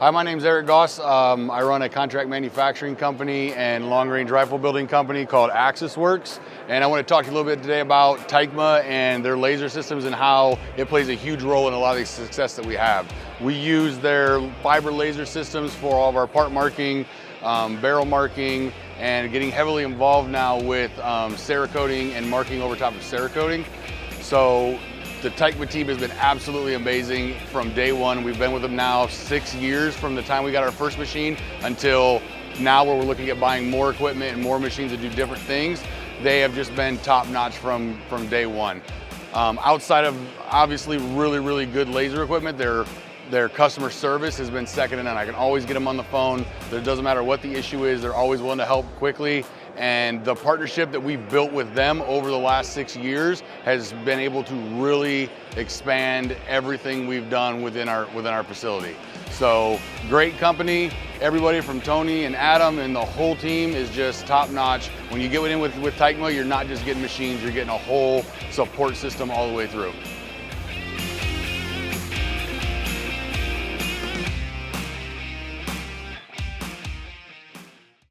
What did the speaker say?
Hi, my name's Eric Goss. I run a contract manufacturing company and long-range rifle building company called AxisWorks. And I want to talk to you a little bit today about TYKMA and their laser systems and how it plays a huge role in a lot of the success that we have. We use their fiber laser systems for all of our part marking, barrel marking, and getting heavily involved now with Cerakoting and marking over top of Cerakoting. So the TYKMA team has been absolutely amazing from day one. We've been with them now 6 years from the time we got our first machine until now, where we're looking at buying more equipment and more machines to do different things. They have just been top notch from day one. Outside of obviously really good laser equipment, their customer service has been second to none. I can always get them on the phone. It doesn't matter what the issue is, they're always willing to help quickly. And the partnership that we've built with them over the last 6 years has been able to really expand everything we've done within our facility. So great company. Everybody from Tony and Adam and the whole team is just top notch. When you get in with TYKMA, you're not just getting machines, you're getting a whole support system all the way through.